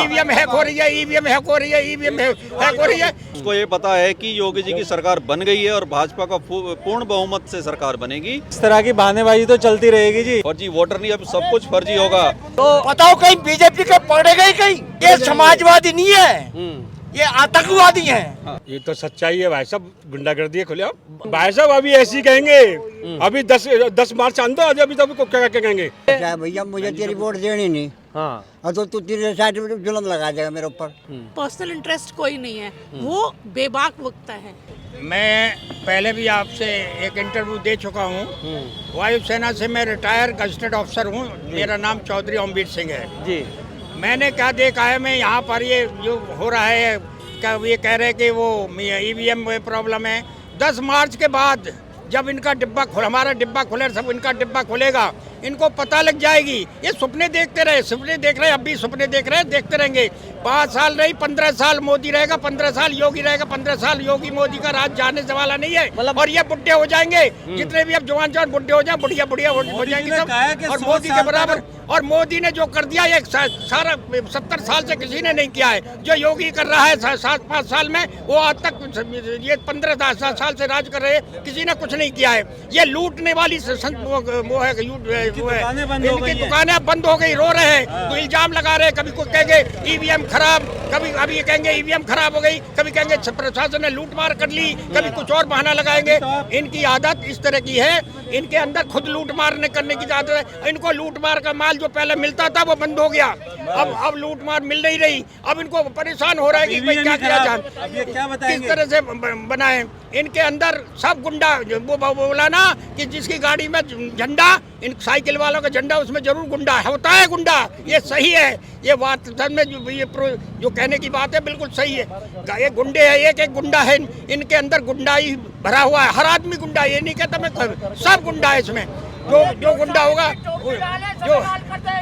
EVM hack हो रही है, ईवीएम हैक हो रही है, ईवीएम हैक हो रही है। उसको ये पता है कि योगी जी की सरकार बन गई है और भाजपा का पूर्ण बहुमत से सरकार बनेगी। इस तरह की बहानेबाजी तो चलती रहेगी जी। फर्जी वोटर नहीं, अब सब कुछ फर्जी होगा। तो बताओ कहीं बीजेपी के पड़ेगा ही कहीं? ये समाजवादी नहीं है, ये आतंकवादी हैं। ये तो सच्चाई है भाई साहब, गुंडागर्दी है खुलेआम। भाई साहब अभी ऐसी कहेंगे, अभी 10 मार्च आंदो अभी तब को क्या कहेंगे। भैया मुझे तेरी वोट देनी नहीं, हाँ तो तू तेरे साइड में जुल्म लगा देगा मेरे ऊपर। पर्सनल इंटरेस्ट कोई नहीं है, वो बेबाक वक्ता है। मैं पहले भी आपसे एक इंटरव्यू दे चुका हूँ। वायुसेना से मैं रिटायर गजेटेड ऑफिसर हूँ। मेरा नाम चौधरी ओमवीर सिंह है जी। मैंने क्या देखा है, मैं यहाँ पर ये जो हो रहा है, क्या ये कह रहे हैं कि वो ईवीएम में प्रॉब्लम है। 10 मार्च के बाद जब इनका डिब्बा हमारा डिब्बा खुले, सब इनका डिब्बा खुलेगा, इनको पता लग जाएगी। ये सपने देखते रहे, सपने देख रहे, अब भी सपने देख रहे हैं, देखते रहेंगे। 5 साल नहीं 15 साल मोदी रहेगा, 15 साल योगी रहेगा, 15 साल योगी मोदी का राज जाने से वाला नहीं है। और ये बुढ़े हो जाएंगे, जितने भी अब जवान बुढ़े हो जाए, बुढ़िया हो जाएंगे सब। और मोदी के बराबर, और मोदी ने जो कर दिया ये सारा 70 साल से किसी ने नहीं किया है। जो योगी कर रहा है 7-5 साल में, वो आज तक ये 15 साल से राज कर रहे हैं, किसी ने कुछ नहीं किया है। ये लूटने वाली वो है, इनकी दुकानें बंद हो गई, रो रहे हैं, तो इल्जाम लगा रहे हैं। कभी कोई कहेंगे ईवीएम खराब, कभी अभी कहेंगे ईवीएम खराब हो गई, कभी कहेंगे प्रशासन ने लूट मार कर ली, कभी कुछ और बहाना लगाएंगे। इनकी आदत इस तरह की है, इनके अंदर खुद लूट मारने करने की आदत है। इनको लूट मार का माल जो पहले मिलता था वो बंद हो गया, अब लूट मार मिल नहीं रही। अब इनको परेशान हो रहा है कि भाई क्या किया जाए, किस तरह से बनाए। इनके अंदर सब गुंडा, वो बोला ना कि जिसकी गाड़ी में झंडा, इन साइकिल वालों का झंडा, उसमें जरूर गुंडा होता है। गुंडा ये सही है, ये बात में जो कहने की बात है बिल्कुल सही है। ये गुंडे है, एक गुंडा है इनके अंदर, गुंडाई भरा हुआ है। हर आदमी गुंडा, ये नहीं कहता मैं, सब गुंडा है इसमें। जो गुंडा होगा,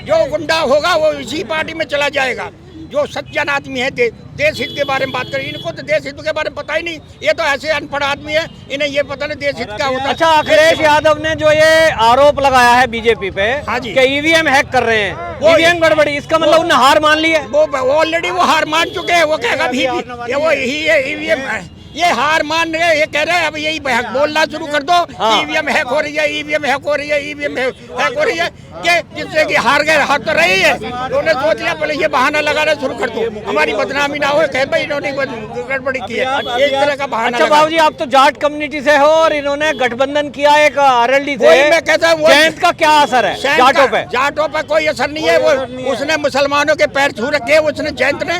जो गुंडा होगा वो इसी पार्टी में चला जाएगा। जो सज्जन आदमी है, देश हित के बारे में बात करें, इनको तो देश हित के बारे में पता ही नहीं। ये तो ऐसे अनपढ़ आदमी है, इन्हें ये पता नहीं देश हित क्या होता है। अच्छा, अखिलेश यादव ने जो ये आरोप लगाया है बीजेपी पे, हाँ जी, कि ईवीएम हैक कर रहे हैं, ईवीएम गड़बड़ी, इसका मतलब उन्हें हार मान ली है। वो ऑलरेडी वो हार मान चुके हैं। वो कहेगा भी वो यही है ईवीएम, ये हार मान रहे, ये कह रहे हैं अब यही बोलना शुरू कर दो, ईवीएम हैक हो रही है, ईवीएम हैक हो रही है, ईवीएम हैक हो रही है, कि जिससे कि हार गए, हार तो रही है। उन्होंने सोच लिया पहले ये बहाना लगाना शुरू कर दो, हमारी बदनामी ना हो, कह भाई इन्होंने गड़बड़ी की है, इस तरह का बहाना। अच्छा बाबू जी, आप तो जाट कम्युनिटी से हो और इन्होंने गठबंधन किया एक आरएलडी से, मैं कहता हूँ जयंत का क्या असर है जाटों पे? जाटों पे कोई असर नहीं है। वो उसने मुसलमानों के पैर छू रखे, उसने जयंत ने,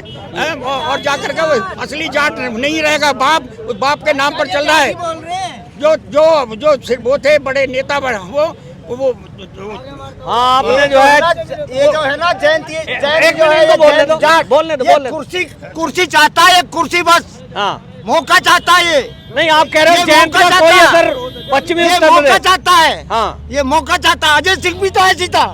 और जाकर के वो असली जाट नहीं रहेगा। बाप के नाम पर चल रहा है। जो वो थे बड़े नेता, वो हाँ, आपने जो है ये जो है ना जयंती बोलने दो। कुर्सी चाहता है, कुर्सी बस, हाँ मौका चाहता है। ये नहीं, आप कह रहे हो जयंत का कोई असर पश्चिमी उत्तर प्रदेश मौका चाहता है। हाँ, ये मौका चाहता है। अजय सिंह भी तो ऐसी था,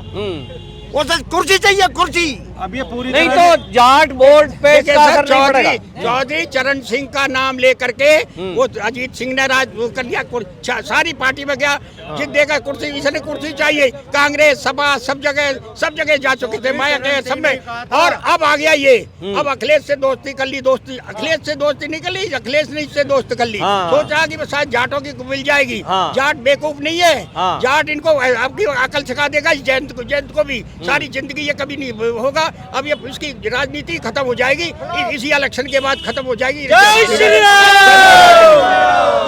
वो कुर्सी चाहिए, कुर्सी। अब ये पूरी नहीं तो जाट बोर्ड पे इसका असर नहीं पड़ेगा। चौधरी चरण सिंह का नाम लेकर के वो अजीत सिंह ने राज कर दिया, सारी पार्टी में गया, जिस देगा कुर्सी, इसने कुर्सी चाहिए। कांग्रेस सपा सब जगह जा चुके थे, माया के सब में, और अब आ गया ये। अब अखिलेश से दोस्ती कर ली, अखिलेश से दोस्ती नहीं कर ली, अखिलेश ने इससे दोस्त कर ली। सोचा कि शायद जाटों की मिल जाएगी। जाट बेवकूफ नहीं है, जाट इनको अब अकल सिखा देगा। जयंत को भी सारी जिंदगी ये कभी नहीं होगा। अब ये इसकी राजनीति खत्म हो जाएगी, इसी इलेक्शन के बाद खत्म हो जाएगी। जय श्री राम,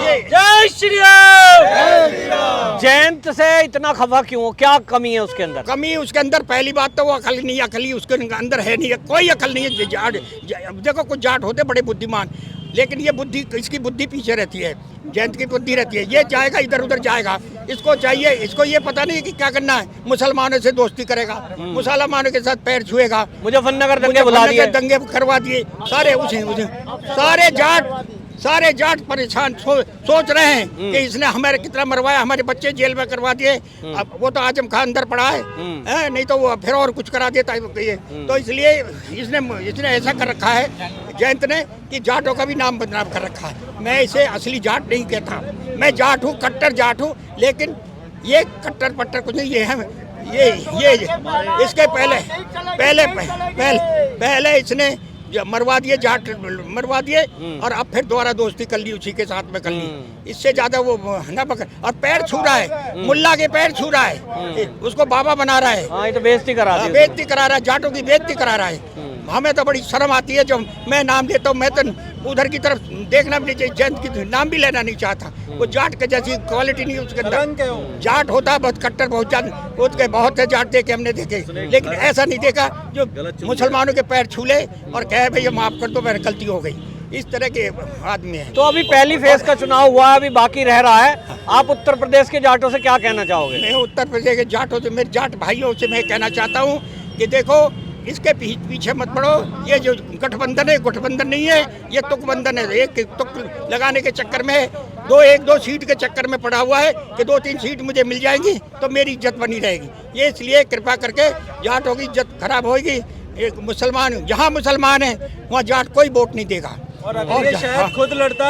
जय श्री राम। जयंत से इतना खफा क्यों? क्या कमी है उसके अंदर? कमी उसके अंदर, पहली बात तो वो अकल नहीं, अकली उसके अंदर है नहीं, कोई अकल नहीं है। जाट देखो, कुछ जाट होते बड़े बुद्धिमान, लेकिन ये बुद्धि, इसकी बुद्धि पीछे रहती है, जयंत की बुद्धि रहती है। ये जाएगा इधर उधर जाएगा, इसको चाहिए, इसको ये पता नहीं कि क्या करना है। मुसलमानों से दोस्ती करेगा, मुसलमानों के साथ पैर छुएगा, मुजफ्फरनगर दंगे बुला दिए, दंगे करवा दिए सारे। उसे सारे जाट परेशान सोच रहे हैं कि इसने हमारे कितना मरवाया, हमारे बच्चे जेल में करवा दिए। अब वो तो आजम खान अंदर पड़ा है, नहीं तो वो फिर और कुछ करा देता है। तो इसलिए इसने ऐसा कर रखा है जयंत ने कि जाटों का भी नाम बदनाम कर रखा है। मैं इसे असली जाट नहीं कहता, मैं जाट हूँ, कट्टर जाट हूँ, लेकिन ये कट्टर पट्टर कुछ नहीं। ये है ये इसके पहले इसने मरवा दिए, जाट मरवा दिए और अब फिर दोबारा दोस्ती कर ली, उसी के साथ में कर ली। इससे ज्यादा वो ना पकड़, और पैर छू रहा है, मुल्ला के पैर छू रहा है, उसको बाबा बना रहा है। हाँ, ये तो बेइज्जती करा दी, बेइज्जती करा रहा है, जाटों की बेइज्जती करा रहा है। हमें तो बड़ी शर्म आती है जब मैं नाम देता हूँ, मैं तो उधर की तरफ देखना भी नहीं चाहिए, जैन की नाम भी लेना नहीं चाहता। वो जाट के जैसी क्वालिटी नहीं उसके अंदर। जाट होता है बहुत कट्टर, बहुत ज्यादा, उसके बहुत है जाट देखे हमने देखे, लेकिन ऐसा नहीं देखा जो मुसलमानों के पैर छू ले और कहे भैया माफ कर दो, मेरी गलती हो गई। इस तरह के आदमी है। तो अभी पहली फेज का चुनाव हुआ है, अभी बाकी रह रहा है। आप उत्तर प्रदेश के जाटों से क्या कहना चाहोगे? मैं उत्तर प्रदेश के जाटों से, मेरे जाट भाइयों से मैं कहना चाहता हूँ कि देखो, इसके पीछे मत पड़ो। ये जो गठबंधन है, गठबंधन नहीं है, ये तुकबंधन है। एक तुक लगाने के चक्कर में एक दो सीट के चक्कर में पड़ा हुआ है कि 2-3 सीट मुझे मिल जाएंगी तो मेरी इज्जत बनी रहेगी। ये इसलिए कृपा करके जाटों की इज्जत खराब होगी। एक मुसलमान, जहाँ मुसलमान है वहाँ जाट कोई वोट नहीं देगा। और अगर ये शायद खुद लड़ता,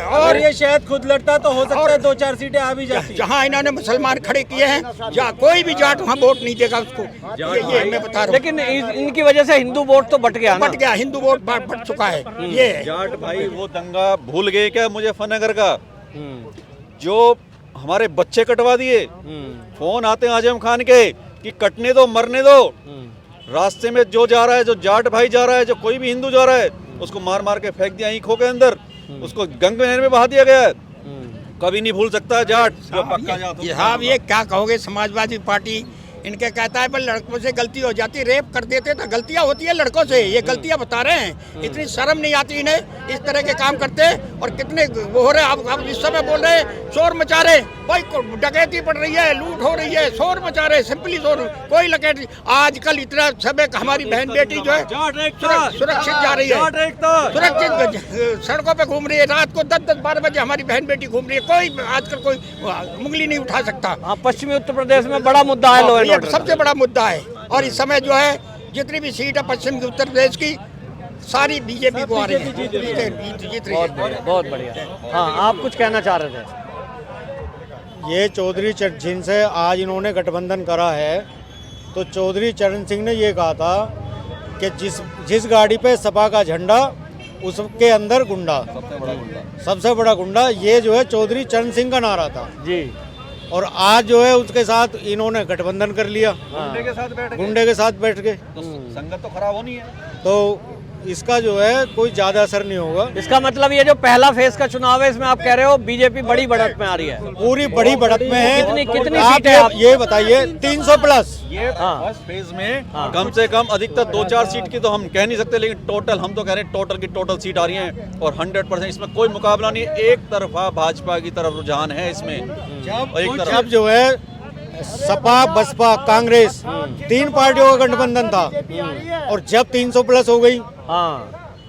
और ये शायद खुद लड़ता तो हो सकता है 2-4 सीटें आ भी जाती। जहाँ इन्होंने मुसलमान खड़े किए हैं, जहाँ कोई भी जाट वहाँ वोट नहीं देगा उसको। ये मैं बता रहा हूँ। लेकिन इनकी वजह से हिंदू वोट तो बट गया ना? बट गया, हिंदू वोट बट चुका है। ये जाट भाई वो दंगा भूल गए क्या मुजफ्फरनगर का, जो हमारे बच्चे कटवा दिए? फोन आते हैं आजम खान के कि कटने दो, मरने दो। रास्ते में जो जा रहा है, जो जाट भाई जा रहा है, जो कोई भी हिंदू जा रहा है, उसको मार मार के फेंक दिया ईंखों के अंदर, उसको गंगा नहर में बहा दिया गया है। कभी नहीं भूल सकता जाट, जो पक्का जाट। साहब ये क्या कहोगे, समाजवादी पार्टी इनके कहता है पर लड़कों से गलती हो जाती, रेप कर देते तो गलतियां होती है लड़कों से, ये गलतियां बता रहे हैं। इतनी शर्म नहीं आती इन्हें, इस तरह के काम करते हैं। और कितने वो हो रहे हैं, आप इस समय बोल रहे हैं शोर मचा रहे, भाई डकैती पड़ रही है, लूट हो रही है, शोर मचा रहे, सिंपली शोर, कोई लकैती। आजकल इतना सब हमारी बहन बेटी जो है सुरक्षित जा रही है, सुरक्षित सड़कों पे घूम रही है, रात को 10-12 बजे हमारी बहन बेटी घूम रही है, कोई आजकल कोई उंगली नहीं उठा सकता। पश्चिमी उत्तर प्रदेश में बड़ा मुद्दा है, लो एंड ऑर्डर सबसे बड़ा मुद्दा है। और इस समय जो है जितनी भी सीट है पश्चिम उत्तर प्रदेश की, सारी बीजेपी को आ रही है, जीत रही है। बहुत बढ़िया। हाँ, आप कुछ कहना चाह रहे थे? ये चौधरी जिनसे आज इन्होंने गठबंधन करा है, तो चौधरी चरण सिंह ने ये कहा था कि जिस गाड़ी पे सपा का झंडा, उसके अंदर गुंडा, सबसे बड़ा गुंडा। ये जो है चौधरी चरण सिंह का नारा था जी। और आज जो है उसके साथ इन्होंने गठबंधन कर लिया, गुंडे गुंडे के साथ बैठ के। तो संगत तो खराब होनी है। तो इसका जो है कोई ज्यादा असर नहीं होगा। इसका मतलब ये जो पहला फेज का चुनाव है, इसमें आप कह रहे हो बीजेपी बड़ी बढ़त में आ रही है? पूरी बड़ी बढ़त में है। कितनी आप सीटें आप ये बताइए, 300 प्लस। ये फर्स्ट फेज में कम से कम अधिकतर 2-4 सीट की तो हम कह नहीं सकते, लेकिन टोटल हम तो कह रहे हैं टोटल की टोटल सीट आ रही हैं और 100% इसमें कोई मुकाबला नहीं है। एक तरफा भाजपा की तरफ रुझान है इसमें। जब जो है सपा, बसपा, कांग्रेस 3 पार्टियों का गठबंधन था, और जब 300 प्लस हो गई,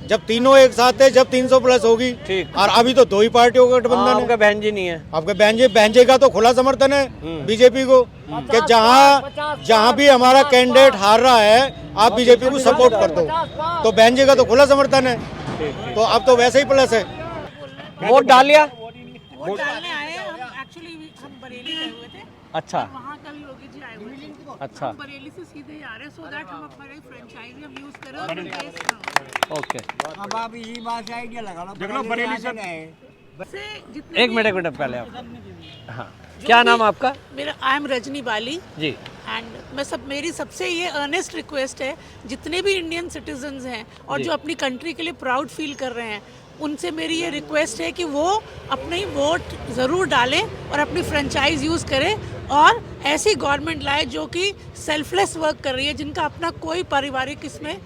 जब तीनों एक साथ थे, जब 300 प्लस होगी, ठीक। और अभी तो 2 ही पार्टियों का गठबंधन है। आपका बहन जी नहीं है? आपके बहनजे का तो खुला समर्थन है बीजेपी को, कि जहां भी हमारा कैंडिडेट हार रहा है, आप बीजेपी को सपोर्ट कर दो। तो बहनजे का तो खुला समर्थन है, तो अब तो वैसे ही प्लस है। वोट डाल लिया? वोट डालने आए हम, एक्चुअली हम बरेली गए हुए थे। अच्छा। वहाँ कल योगी जी आए हुए थे। अच्छा। हम बरेली से सीधे ही आ रहे हैं, सो दैट हम अपना फ्रेंचाइजी हम यूज करें और टेस्ट ना हो। ओके। अब आप इसी बात से आइडिया लगा लो, देख लो बरेली से से जितने एक मिनट पहले आप, हाँ, क्या नाम आपका? मेरा, I am Rajni Bali ji. And मेरी सबसे ये अर्नेस्ट रिक्वेस्ट है, जितने भी इंडियन सिटीजन्स हैं और जो अपनी कंट्री के लिए प्राउड फील कर रहे हैं, उनसे मेरी ये रिक्वेस्ट है कि वो अपनी वोट ज़रूर डालें और अपनी फ्रेंचाइज यूज़ करें और ऐसी गवर्नमेंट लाए जो कि सेल्फलेस वर्क कर रही है, जिनका अपना कोई पारिवारिक इसमें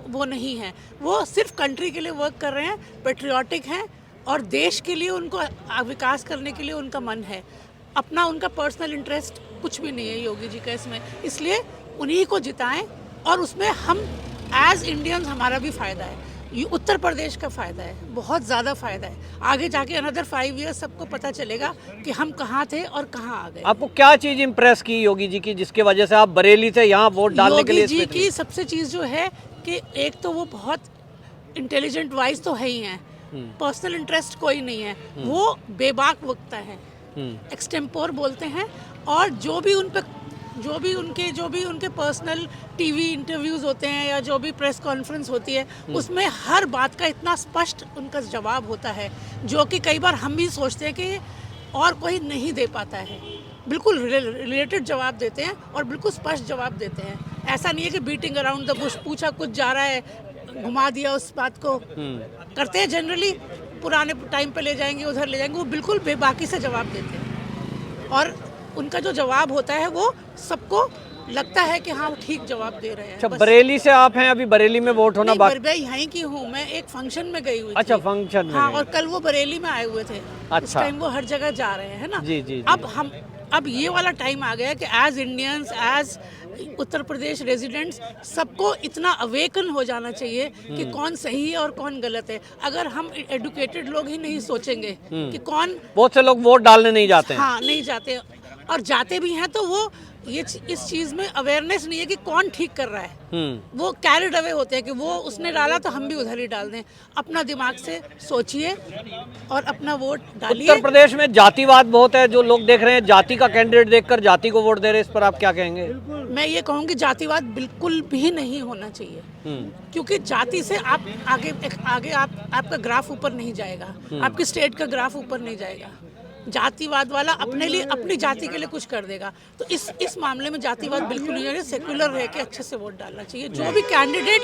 वो नहीं है, वो सिर्फ कंट्री के लिए वर्क कर रहे हैं, पेट्रियाटिक हैं और देश के लिए उनको विकास करने के लिए उनका मन है। अपना उनका पर्सनल इंटरेस्ट कुछ भी नहीं है योगी जी का इसमें, इसलिए उन्हीं को जिताएं और उसमें हम एज इंडियंस हमारा भी फ़ायदा है, ये उत्तर प्रदेश का फ़ायदा है, बहुत ज़्यादा फ़ायदा है। आगे जाके अनदर 5 ईयर्स सबको पता चलेगा कि हम कहाँ थे और कहाँ आ गए। आपको क्या चीज़ इम्प्रेस की योगी जी की, जिसके वजह से आप बरेली से यहाँ वोट डालने के लिए? योगी जी की सबसे चीज़ जो है कि एक तो वो बहुत इंटेलिजेंट वाइज तो है ही हैं, पर्सनल इंटरेस्ट कोई नहीं है, वो बेबाक वक्ता है, एक्सटेम्पोर बोलते हैं और जो भी उन पर जो भी उनके पर्सनल टीवी इंटरव्यूज होते हैं या जो भी प्रेस कॉन्फ्रेंस होती है उसमें हर बात का इतना स्पष्ट उनका जवाब होता है, जो कि कई बार हम भी सोचते हैं कि और कोई नहीं दे पाता है। बिल्कुल रिलेटेड जवाब देते हैं और बिल्कुल स्पष्ट जवाब देते हैं। ऐसा नहीं है कि बीटिंग अराउंड द बुश, पूछा कुछ जा रहा है, घुमा दिया उस बात को। करते हैं जनरली, पुराने टाइम पे ले जाएंगे, उधर ले जाएंगे, वो बिल्कुल बेबाकी से जवाब देते हैं और उनका जो जवाब होता है वो सबको लगता है कि हाँ ठीक जवाब दे रहे हैं। अच्छा, बरेली से आप हैं, अभी बरेली में वोट होना बाकी? मैं यहीं की हूँ, मैं एक फंक्शन में गई हुई थी। अच्छा, फंक्शन में? हाँ, और कल वो बरेली में आए हुए थे। अच्छा। इस टाइम वो हर जगह जा रहे हैं ना। जी, जी, जी। अब ये वाला टाइम आ गया कि as Indians, as Uttar Pradesh residents, सबको इतना अवेकन हो जाना चाहिए कि कौन सही है और कौन गलत है। अगर हम एडुकेटेड लोग ही नहीं सोचेंगे कि कौन, बहुत से लोग वोट डालने नहीं जाते हैं। हाँ, नहीं जाते, और जाते भी हैं तो वो इस चीज में अवेयरनेस नहीं है कि कौन ठीक कर रहा है। वो कैरिड अवे होते हैं कि वो उसने डाला तो हम भी उधर ही डाल दें। अपना दिमाग से सोचिए और अपना वोट डालिए। उत्तर प्रदेश में जातिवाद बहुत है, जो लोग देख रहे हैं जाति का कैंडिडेट देखकर जाति को वोट दे रहे हैं, इस पर आप क्या कहेंगे? मैं ये कहूँगी जातिवाद बिल्कुल भी नहीं होना चाहिए, क्योंकि जाति से आप आगे आपका ग्राफ ऊपर नहीं जाएगा, आपकी स्टेट का ग्राफ ऊपर नहीं जाएगा। जातिवाद वाला अपने लिए, अपनी जाति के लिए कुछ कर देगा। तो इस मामले में जातिवाद बिल्कुल नहीं है। सेक्युलर रह के अच्छे से वोट डालना चाहिए। जो भी कैंडिडेट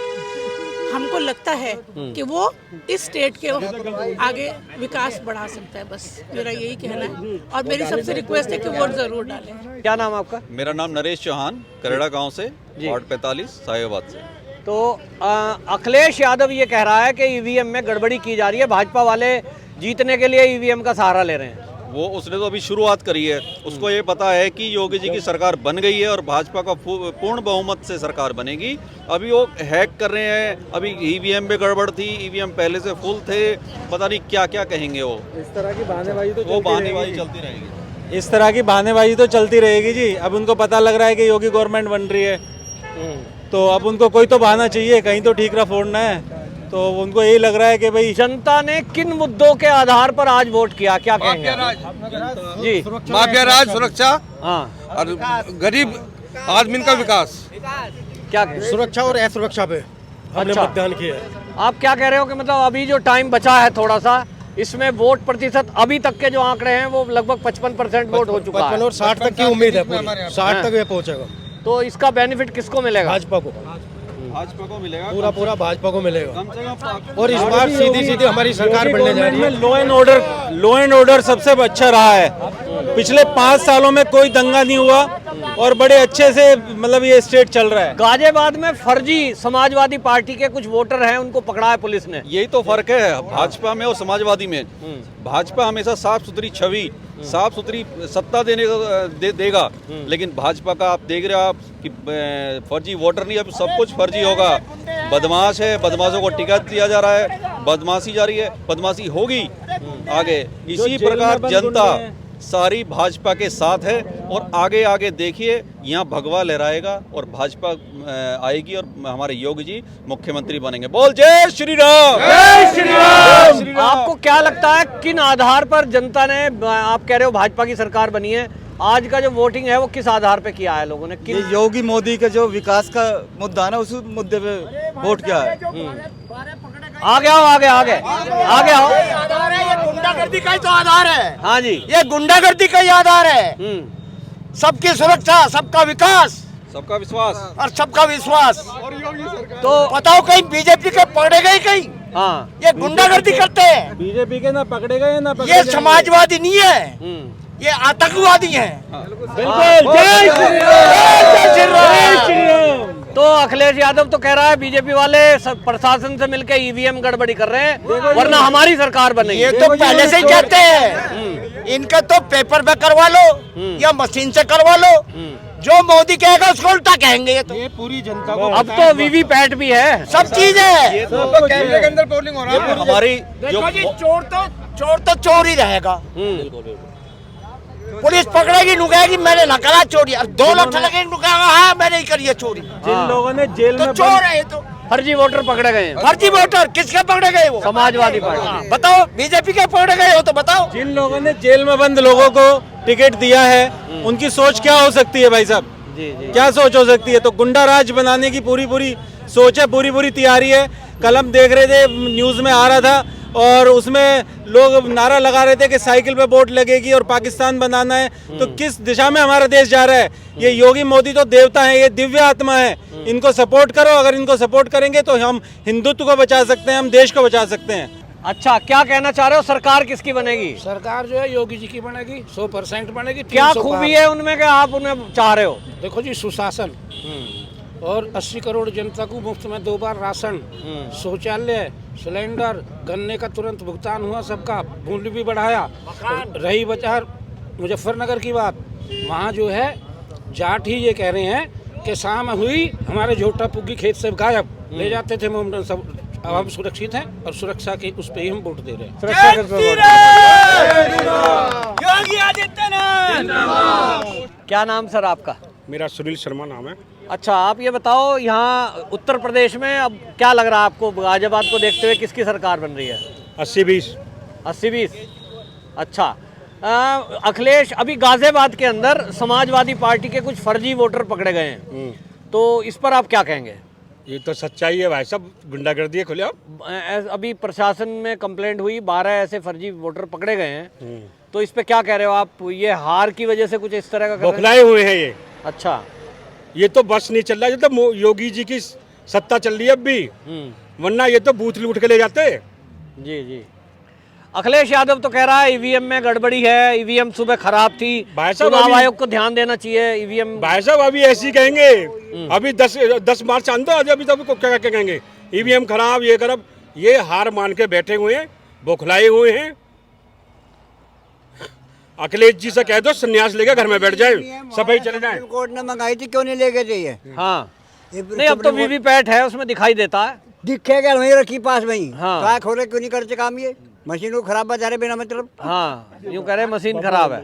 हमको लगता है कि वो इस स्टेट के आगे विकास बढ़ा सकता है, बस मेरा यही कहना है। और मेरी सबसे रिक्वेस्ट है कि वोट जरूर डालें। क्या नाम आपका? मेरा नाम नरेश चौहान, करेड़ा गांव से, वार्ड 45, साहिबाबाद से। तो अखिलेश यादव ये कह रहा है कि ईवीएम में गड़बड़ी की जा रही है, भाजपा वाले जीतने के लिए ईवीएम का सहारा ले रहे हैं। उसने तो अभी शुरुआत करी है। उसको ये पता है कि योगी जी की सरकार बन गई है और भाजपा का पूर्ण बहुमत से सरकार बनेगी। अभी वो हैक कर रहे हैं, अभी ईवीएम में गड़बड़ थी, ईवीएम पहले से फुल थे, पता नहीं क्या क्या कहेंगे वो। इस तरह की बहानेबाजी तो चलती रहेगी। इस तरह की बहानेबाजी तो चलती रहेगी जी। अब उनको पता लग रहा है कि योगी गवर्नमेंट बन रही है, तो अब उनको कोई तो बहाना चाहिए, कहीं तो ठीकरा फोड़ना है। तो उनको यही लग रहा है कि भाई जनता ने किन मुद्दों के आधार पर आज वोट किया, क्या कहेंगे जी? माफिया राज, सुरक्षा, हाँ, और गरीब आदमी का विकास। क्या कहेंगे? सुरक्षा और असुरक्षा पे हमने अच्छा। मतदान किया है। आप क्या कह रहे हो कि मतलब अभी जो टाइम बचा है थोड़ा सा, इसमें वोट प्रतिशत अभी तक के जो आंकड़े हैं वो लगभग 55% वोट हो चुका है 55 और 60 तक की उम्मीद है पूरी। 60 तक ये पहुंचेगा। तो इसका बेनिफिट किसको मिलेगा? भाजपा को, भाजपा को मिलेगा, पूरा भाजपा को मिलेगा। कम से कम। और इस बार सीधी हमारी सरकार बनने जा रही है। लॉ एंड ऑर्डर सबसे अच्छा रहा है। पिछले 5 सालों में कोई दंगा नहीं हुआ और बड़े अच्छे से मतलब ये स्टेट चल रहा है। गाजियाबाद में फर्जी समाजवादी पार्टी के कुछ वोटर हैं, उनको पकड़ा है पुलिस ने। यही तो फर्क है भाजपा में और समाजवादी में। भाजपा हमेशा साफ सुथरी छवि, साफ सुथरी सत्ता देगा, लेकिन भाजपा का आप देख रहे हो आप कि फर्जी वोटर नहीं, अब सब कुछ फर्जी होगा। बदमाश है, बदमाशों को टिकट दिया जा रहा है, बदमाशी जारी है, बदमाशी होगी आगे। इसी प्रकार जनता सारी भाजपा के साथ है और आगे आगे देखिए यहाँ भगवा लहराएगा और भाजपा आएगी और हमारे योगी जी मुख्यमंत्री बनेंगे। बोल जय श्री राम, जय श्री राम। आपको क्या लगता है किन आधार पर जनता ने, आप कह रहे हो भाजपा की सरकार बनी है, आज का जो वोटिंग है वो किस आधार पे किया है लोगों ने? ये योगी मोदी का जो विकास का मुद्दा है ना, उस मुद्दे पे वोट किया है। आगे आओ, आगे आगे आगे आओ। ये गुंडागर्दी का ही तो आधार है। हाँ जी, ये गुंडागर्दी का ही आधार है। सबकी सुरक्षा, सबका विकास, सबका विश्वास और सबका विश्वास। तो बताओ कहीं बीजेपी के पकड़े गए कहीं? हाँ, ये गुंडागर्दी करते हैं। बीजेपी के ना पकड़े गए ना पकड़े ये समाजवादी नहीं है, ये आतंकवादी हैं। बिल्कुल। जय श्री राम। तो अखिलेश यादव तो कह रहा है बीजेपी वाले प्रशासन से मिलकर ईवीएम गड़बड़ी कर रहे हैं, वरना हमारी सरकार बनेगी। ये तो पहले से ही कहते हैं। इनका तो पेपर पे करवा लो या मशीन से करवा लो, जो मोदी कहेगा उसको उल्टा कहेंगे। ये तो पूरी जनता को अब तो वीवीपैट भी है, सब चीज है। कैमरे के अंदर पोलिंग हो रहा है। हमारी देखो जी, चोर तो चोर ही रहेगा। पुलिस पकड़ेगी, नुकाएगी मैंने ना करा चोरी, और 2 लाख लगेगी नुकाएगा हाँ मैंने ही करी है चोरी। जिन लोगों ने जेल तो में चोर है ये तो। फर्जी वोटर पकड़े गए हैं। फर्जी वोटर किसके पकड़े गए? वो समाजवादी पार्टी। बताओ, बीजेपी के पकड़े गए हो तो बताओ। जिन लोगों ने जेल में बंद लोगों को टिकट दिया है, उनकी सोच क्या हो सकती है भाई साहब? जी जी क्या सोच हो सकती है? तो गुंडा राज बनाने की पूरी सोच है, पूरी तैयारी है। कल हम देख रहे थे, न्यूज़ में आ रहा था, और उसमें लोग नारा लगा रहे थे कि साइकिल पे वोट लगेगी और पाकिस्तान बनाना है। तो किस दिशा में हमारा देश जा रहा है? ये योगी मोदी तो देवता है, ये दिव्य आत्मा है, इनको सपोर्ट करो। अगर इनको सपोर्ट करेंगे तो हम हिंदुत्व को बचा सकते हैं, हम देश को बचा सकते हैं। अच्छा, क्या कहना चाह रहे हो, सरकार किसकी बनेगी? सरकार जो है योगी जी की बनेगी, 100% बनेगी। क्या खूबी है उनमें कि आप उन्हें चाह रहे हो? देखो जी, सुशासन और 80 करोड़ जनता को मुफ्त में 2 बार राशन, शौचालय, सिलेंडर, गन्ने का तुरंत भुगतान हुआ सबका, मूल्य भी बढ़ाया। रही बचा मुजफ्फरनगर की बात, वहाँ जो है जाट ही ये कह रहे हैं कि शाम हुई हमारे झोटा पुग्गी खेत से गायब, ले जाते थे मोमडन सब। अब हम सुरक्षित हैं और सुरक्षा के उस पे ही हम वोट दे रहे हैं। योगी आदित्यनाथ। क्या नाम सर आपका? मेरा सुनील शर्मा नाम है। अच्छा, आप ये बताओ, यहाँ उत्तर प्रदेश में अब क्या लग रहा है आपको, गाजियाबाद को देखते हुए किसकी सरकार बन रही है? 80-20। 80-20। अच्छा, अखिलेश, अभी गाजियाबाद के अंदर समाजवादी पार्टी के कुछ फर्जी वोटर पकड़े गए हैं, तो इस पर आप क्या कहेंगे? ये तो सच्चाई है भाई, सब गुंडागर्दी है खुले। अभी प्रशासन में कंप्लेंट हुई, 12 ऐसे फर्जी वोटर पकड़े गए हैं, तो इस पे क्या कह रहे हो आप? ये हार की वजह से कुछ इस तरह का बौखलाए हुए हैं ये। अच्छा, ये तो बस नहीं चल रहा, ये तो योगी जी की सत्ता चल रही है अब भी, वरना ये तो बूथ लूट के ले जाते। जी जी। अखिलेश यादव तो कह रहा है ईवीएम में गड़बड़ी है, ईवीएम सुबह खराब थी, चुनाव आयोग को ध्यान देना चाहिए। ईवीएम भाई साहब अभी ऐसी कहेंगे, अभी 10 मार्च आंदो, अभी तब को क्या कहेंगे ईवीएम खराब, ये खराब। ये हार मान के बैठे हुए हैं, बौखलाए हुए हैं। अखिलेश जी से कह दो संन्यास लेके घर में बैठ जाए, सफाई चले जाए। कोर्ट ने मंगाई थी, क्यों नहीं लेके चाहिए? हाँ, नहीं अब तो वीवीपैट है, उसमें दिखाई देता है। दिखेगा, वहीं रखी पास वहीं। हाँ। क्या खोले, क्यों नहीं करते काम? ये मशीन को खराब बता रहे बिना मतलब। हाँ, यूँ कह रहे मशीन खराब है।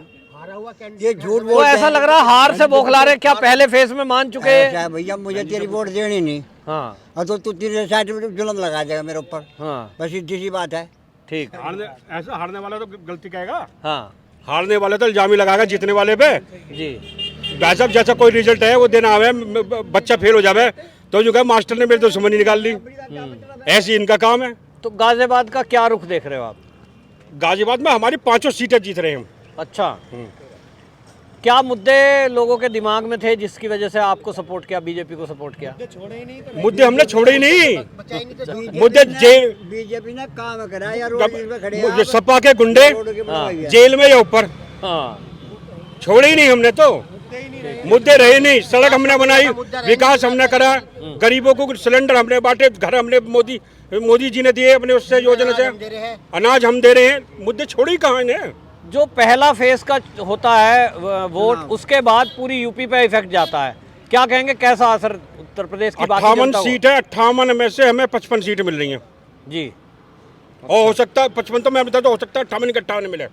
ये झूठ तो बोल ऐसा लग रहा है हार से बौखला रहे। क्या पहले फेज में मान चुके हैं? भैया मुझे तेरी वोट देनी नहीं। हाँ, और तो तू तेरे साइड में जुल्म लगा देगा मेरे ऊपर। हाँ, बस सीधी सी बात है। ठीक। ऐसा हारने वाला तो गलती कहेगा, हाँ, हारने वाले तो इल्जाम ही लगाएगा जीतने वाले पे। जी। भाई साहब जैसा कोई रिजल्ट है वो देना आवे, बच्चा फेल हो जावे तो जो कहे मास्टर ने मेरी दुश्मनी निकाल ली, ऐसी इनका काम है। तो गाजियाबाद का क्या रुख देख रहे हो आप? गाजियाबाद में हमारी 5 सीटें जीत रहे हैं हम। अच्छा, क्या मुद्दे लोगों के दिमाग में थे जिसकी वजह से आपको सपोर्ट किया, बीजेपी को सपोर्ट किया? मुद्दे हमने छोड़े ही नहीं। मुद्दे बीजेपी ने काम करा या रोड पे खड़े जो सपा के गुंडे जेल में या ऊपर, छोड़े ही नहीं हमने तो। मुद्दे रहे नहीं, सड़क हमने बनाई, विकास हमने करा, गरीबों को सिलेंडर हमने बांटे, घर हमने मोदी जी ने दिए अपने उससे योजना से, अनाज हम दे रहे हैं। मुद्दे छोड़े ही कहाँ इन्हें? जो पहला फेज का होता है वोट, उसके बाद पूरी यूपी पे इफेक्ट जाता है। क्या कहेंगे, कैसा असर उत्तर प्रदेश की? 58 सीट है, 58 में से हमें 55 सीट मिल रही हैं जी। और हो सकता है 55 तो मैं बता, तो हो सकता है 58 के 58 मिले।